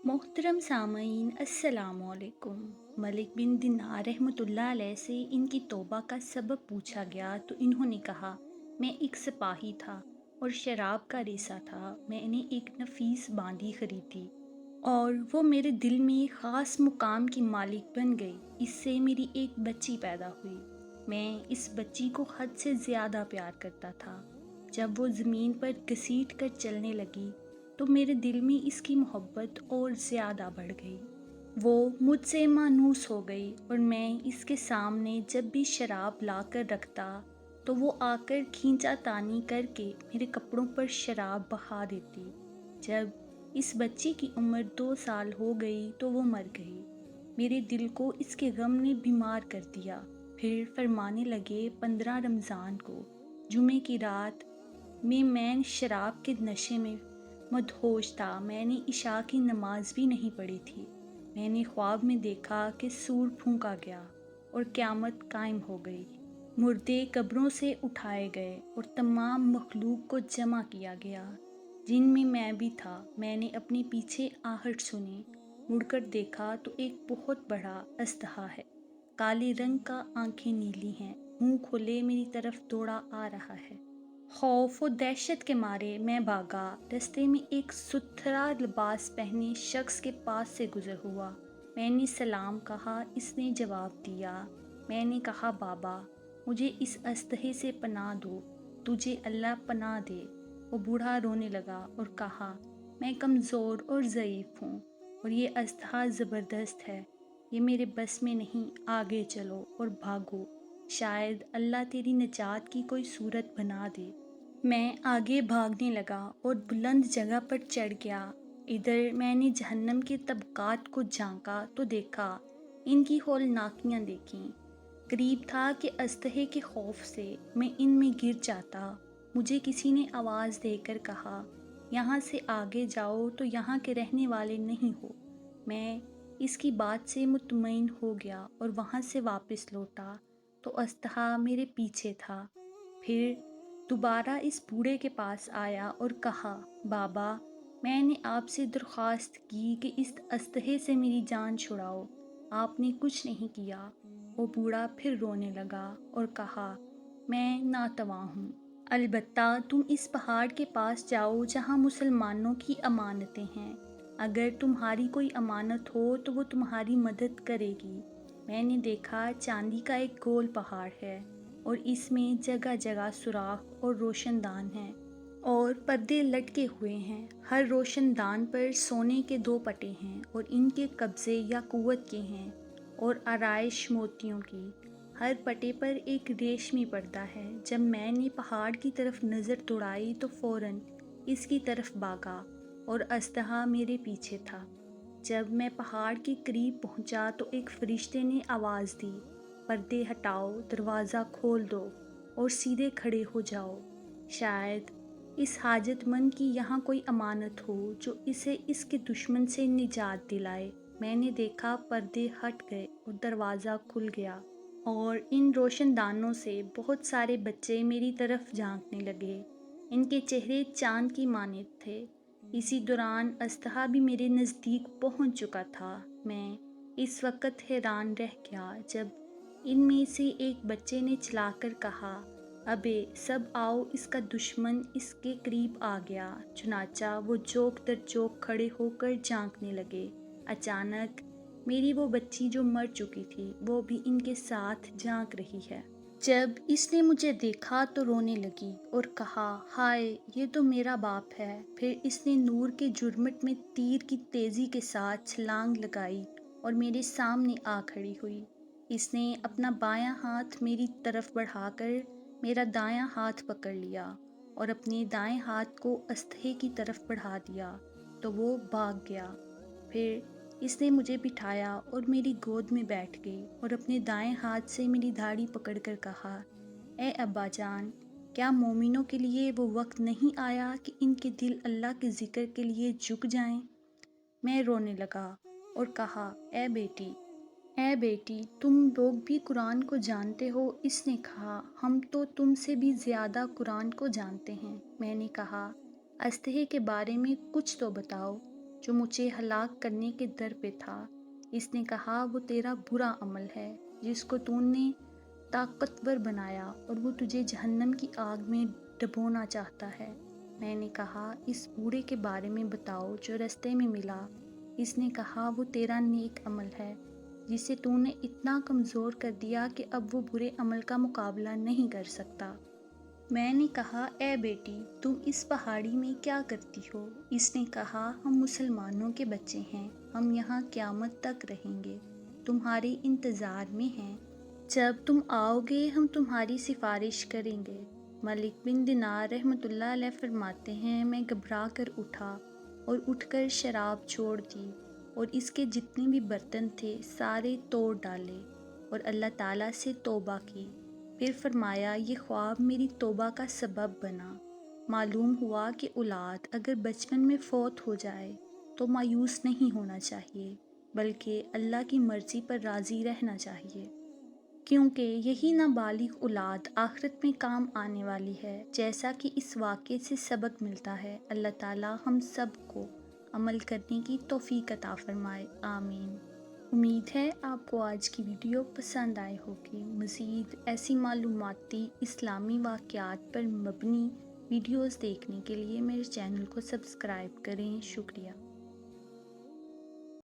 मोहतरम सामईन अस्सलामुअलैकुम। मलिक बिन दिनार रहमतुल्लाह अलैह से इनकी तौबा का सबब पूछा गया तो इन्होंने कहा, मैं एक सिपाही था और शराब का रेसा था। मैंने एक नफीस बांदी खरीदी और वो मेरे दिल में ख़ास मुकाम की मालिक बन गई। इससे मेरी एक बच्ची पैदा हुई। मैं इस बच्ची को हद से ज़्यादा प्यार करता था। जब वो ज़मीन पर घसीट कर चलने लगी तो मेरे दिल में इसकी मोहब्बत और ज़्यादा बढ़ गई। वो मुझसे मानूस हो गई और मैं इसके सामने जब भी शराब ला कर रखता तो वो आकर खींचा तानी करके मेरे कपड़ों पर शराब बहा देती। जब इस बच्ची की उम्र 2 साल हो गई तो वो मर गई। मेरे दिल को इसके गम ने बीमार कर दिया। फिर फरमाने लगे, 15 रमज़ान को जुमे की रात में मैं शराब के नशे में मदहोश था। मैंने इशा की नमाज भी नहीं पढ़ी थी। मैंने ख्वाब में देखा कि सूर फूंका गया और क़यामत कायम हो गई। मुर्दे कब्रों से उठाए गए और तमाम मखलूक को जमा किया गया, जिनमें मैं भी था। मैंने अपने पीछे आहट सुनी। मुड़कर देखा तो एक बहुत बड़ा अजदहा है। काले रंग का, आंखें नीली हैं, मुंह खोले मेरी तरफ दौड़ा आ रहा है। खौफ और दहशत के मारे मैं भागा। रास्ते में एक सुथरा लिबास पहने शख्स के पास से गुजर हुआ। मैंने सलाम कहा, इसने जवाब दिया। मैंने कहा, बाबा मुझे इस अस्तहे से पनाह दो, तुझे अल्लाह पनाह दे। वो बूढ़ा रोने लगा और कहा, मैं कमज़ोर और ज़ईफ़ हूँ और ये अस्तहा ज़बरदस्त है, ये मेरे बस में नहीं। आगे चलो और भागो, शायद अल्लाह तेरी निजात की कोई सूरत बना दे। मैं आगे भागने लगा और बुलंद जगह पर चढ़ गया। इधर मैंने जहन्नम के तबकात को झांका तो देखा, इनकी हौलनाकियाँ देखीं। करीब था कि अस्तहे के खौफ से मैं इनमें गिर जाता। मुझे किसी ने आवाज़ देकर कहा, यहाँ से आगे जाओ तो यहाँ के रहने वाले नहीं हो। मैं इसकी बात से मुतमईन हो गया और वहाँ से वापस लौटा तो अस्तहा मेरे पीछे था। फिर दोबारा इस बूढ़े के पास आया और कहा, बाबा मैंने आपसे दरख्वास्त की कि इस अस्तहे से मेरी जान छुड़ाओ, आपने कुछ नहीं किया। वो बूढ़ा फिर रोने लगा और कहा, मैं नातवा हूँ। अलबत्ता तुम इस पहाड़ के पास जाओ जहाँ मुसलमानों की अमानतें हैं। अगर तुम्हारी कोई अमानत हो तो वो तुम्हारी मदद करेगी। मैंने देखा, चांदी का एक गोल पहाड़ है और इसमें जगह जगह सुराख और रोशनदान हैं और पर्दे लटके हुए हैं। हर रोशनदान पर सोने के 2 पटे हैं और इनके कब्जे याकूत के हैं और आराइश मोतियों की। हर पटे पर एक रेशमी पर्दा है। जब मैंने पहाड़ की तरफ नज़र दौड़ाई तो फ़ौरन इसकी तरफ भागा और अजदहा मेरे पीछे था। जब मैं पहाड़ के करीब पहुंचा तो एक फरिश्ते ने आवाज़ दी, पर्दे हटाओ, दरवाज़ा खोल दो और सीधे खड़े हो जाओ। शायद इस हाजतमंद की यहाँ कोई अमानत हो जो इसे इसके दुश्मन से निजात दिलाए। मैंने देखा, पर्दे हट गए और दरवाज़ा खुल गया और इन रोशनदानों से बहुत सारे बच्चे मेरी तरफ झांकने लगे। इनके चेहरे चांद की मानित थे। इसी दौरान अजदहा भी मेरे नज़दीक पहुंच चुका था। मैं इस वक्त हैरान रह गया जब इनमें से एक बच्चे ने चिल्लाकर कहा, अबे सब आओ, इसका दुश्मन इसके करीब आ गया। चुनाचा वो चौक दर चौक खड़े होकर झांकने लगे। अचानक मेरी वो बच्ची जो मर चुकी थी वो भी इनके साथ झांक रही है। जब इसने मुझे देखा तो रोने लगी और कहा, हाय ये तो मेरा बाप है। फिर इसने नूर के जुर्मट में तीर की तेज़ी के साथ छलांग लगाई और मेरे सामने आ खड़ी हुई। इसने अपना बायां हाथ मेरी तरफ बढ़ाकर मेरा दायां हाथ पकड़ लिया और अपने दाएं हाथ को अस्तहे की तरफ बढ़ा दिया तो वो भाग गया। फिर इसने मुझे बिठाया और मेरी गोद में बैठ गई और अपने दाएं हाथ से मेरी दाढ़ी पकड़कर कहा, ए अब्बा जान, क्या मोमिनों के लिए वो वक्त नहीं आया कि इनके दिल अल्लाह के ज़िक्र के लिए झुक जाएं? मैं रोने लगा और कहा, ए बेटी तुम लोग भी कुरान को जानते हो? इसने कहा, हम तो तुमसे भी ज़्यादा कुरान को जानते हैं। मैंने कहा, अस्तहे के बारे में कुछ तो बताओ। جو مجھے ہلاک کرنے کے در پہ تھا۔ اس نے کہا وہ تیرا برا عمل ہے جس کو تو نے طاقتور بنایا اور وہ تجھے جہنم کی آگ میں ڈبونا چاہتا ہے۔ میں نے کہا اس بوڑھے کے بارے میں بتاؤ جو رستے میں ملا۔ اس نے کہا وہ تیرا نیک عمل ہے جسے تو نے اتنا کمزور کر دیا کہ اب وہ برے عمل کا مقابلہ نہیں کر سکتا۔ میں نے کہا اے بیٹی تم اس پہاڑی میں کیا کرتی ہو؟ اس نے کہا ہم مسلمانوں کے بچے ہیں، ہم یہاں قیامت تک رہیں گے، تمہارے انتظار میں ہیں، جب تم آؤ گے ہم تمہاری سفارش کریں گے۔ ملک بن دینار رحمۃ اللہ علیہ فرماتے ہیں میں گھبرا کر اٹھا اور اٹھ کر شراب چھوڑ دی اور اس کے جتنے بھی برتن تھے سارے توڑ ڈالے اور اللہ تعالیٰ سے توبہ کی۔ پھر فرمایا یہ خواب میری توبہ کا سبب بنا۔ معلوم ہوا کہ اولاد اگر بچپن میں فوت ہو جائے تو مایوس نہیں ہونا چاہیے بلکہ اللہ کی مرضی پر راضی رہنا چاہیے، کیونکہ یہی نابالغ اولاد آخرت میں کام آنے والی ہے، جیسا کہ اس واقعے سے سبق ملتا ہے۔ اللہ تعالیٰ ہم سب کو عمل کرنے کی توفیق عطا فرمائے، آمین۔ امید ہے آپ کو آج کی ویڈیو پسند آئی ہوگی۔ مزید ایسی معلوماتی اسلامی واقعات پر مبنی ویڈیوز دیکھنے کے لیے میرے چینل کو سبسکرائب کریں۔ شکریہ۔